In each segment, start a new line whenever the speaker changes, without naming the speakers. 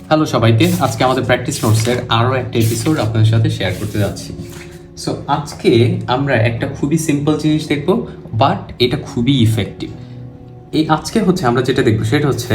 Hello সবাইকে, আজকে আমাদের প্র্যাকটিস নোটসের আরও একটা এপিসোড আপনাদের সাথে শেয়ার করতে যাচ্ছি। সো আজকে আমরা একটা খুবই সিম্পল জিনিস দেখব, বাট এটা খুবই ইফেক্টিভ। আজকে আমরা যেটা দেখবো সেটা হচ্ছে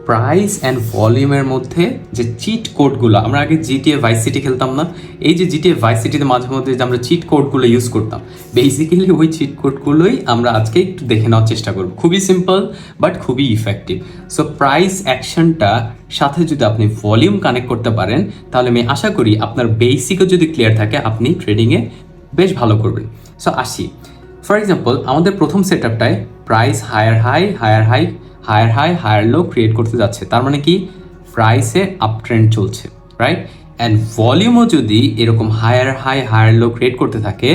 প্রাইস অ্যান্ড ভলিউমের মধ্যে যে চিট কোডগুলো, আমরা আগে জিটিএ ভাইস সিটি খেলতাম না, এই যে জিটিএ ভাইস সিটিতে মাঝে মধ্যে যে আমরা চিট কোডগুলো ইউজ করতাম, বেসিক্যালি ওই চিট কোডগুলোই আমরা আজকে একটু দেখে নেওয়ার চেষ্টা করব। খুবই সিম্পল বাট খুবই ইফেক্টিভ। সো প্রাইস অ্যাকশনটা সাথে যদি আপনি ভলিউম কানেক্ট করতে পারেন, তাহলে আমি আশা করি আপনার বেসিকও যদি ক্লিয়ার থাকে, আপনি ট্রেডিংয়ে বেশ ভালো করবেন। সো আসি, ফর এক্সাম্পল আমাদের প্রথম সেট আপটায় price higher high higher high higher high higher low create করতে যাচ্ছে, তার মানে কি প্রাইসে আপ ট্রেন্ড চলছে, রাইট? অ্যান্ড ভলিউমও যদি এরকম higher high higher low create করতে থাকে,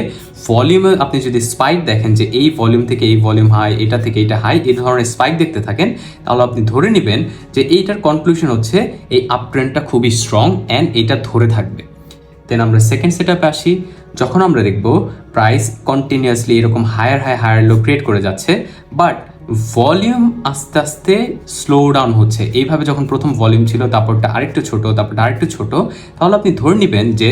ভলিউমে আপনি যদি স্পাইক দেখেন যে এই ভলিউম থেকে এই ভলিউম হাই, এটা থেকে এটা হাই, এই ধরনের স্পাইক দেখতে থাকেন, তাহলে আপনি ধরে নেবেন যে এইটার কনক্লুশন হচ্ছে এই আপ ট্রেন্ডটা খুবই স্ট্রং অ্যান্ড এটা ধরে থাকবে। দেন আমরা সেকেন্ড সেট আপে আসি, যখন আমরা দেখব প্রাইস কন্টিনিউয়াসলি এরকম higher high higher low create করে যাচ্ছে, বাট ভলিউম আস্তে আস্তে স্লো ডাউন হচ্ছে। এইভাবে যখন প্রথম ভলিউম ছিল, তারপরটা আরেকটু ছোট, তারপরটা আরেকটু ছোট, তাহলে আপনি ধরে নেবেন যে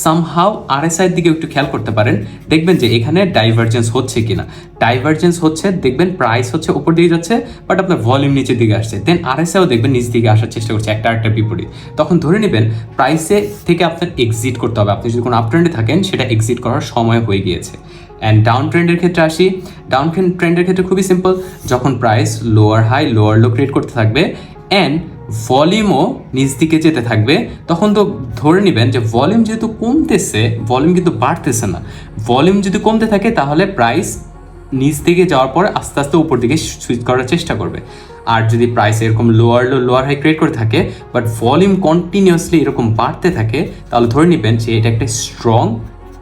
সামহাউ আরএসআইয়ের দিকে একটু খেয়াল করতে পারেন, দেখবেন যে এখানে ডাইভারজেন্স হচ্ছে কিনা। ডাইভারজেন্স হচ্ছে, দেখবেন প্রাইস হচ্ছে উপর দিকে যাচ্ছে, বাট আপনার ভলিউম নিচের দিকে আসছে। দেন আরএসআইও দেখবেন নিচ দিকে আসার চেষ্টা করছে, একটা বিপরীত। তখন ধরে নেবেন প্রাইসে থেকে আপনার এক্সিট করতে হবে। আপনি যদি কোনো আপ ট্রেন্ডে থাকেন, সেটা এক্সিট করার সময় হয়ে গিয়েছে। অ্যান্ড ডাউন ট্রেন্ডের ক্ষেত্রে আসি, ডাউন ট্রেন্ডের ক্ষেত্রে খুবই সিম্পল, যখন price lower high lower low create করতে থাকবে অ্যান্ড ভলিউমও নিচ দিকে যেতে থাকবে, তখন তো ধরে নেবেন যে ভলিউম যেহেতু কমতেছে, ভলিউম কিন্তু বাড়তেছে না। ভলিউম যদি কমতে থাকে, তাহলে প্রাইস নিচ দিকে যাওয়ার পর আস্তে আস্তে উপর দিকে সুইচ করার চেষ্টা করবে। আর যদি প্রাইস এরকম lower low lower high create করে থাকে, বাট ভলিউম কন্টিনিউয়াসলি এরকম বাড়তে থাকে, তাহলে ধরে নেবেন যে এটা একটা স্ট্রং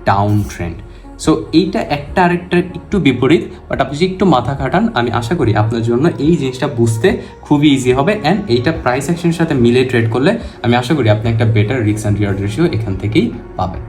ডাউন ট্রেন্ড। সো এইটা একটা আরেকটা একটু বিপরীত, বাট আপনি যদি একটু মাথা খাটান, আমি আশা করি আপনার জন্য এই জিনিসটা বুঝতে খুবই ইজি হবে। অ্যান্ড এইটা প্রাইস অ্যাকশনের সাথে মিলে ট্রেড করলে আমি আশা করি আপনি একটা better risk and reward ratio এখান থেকেই পাবেন।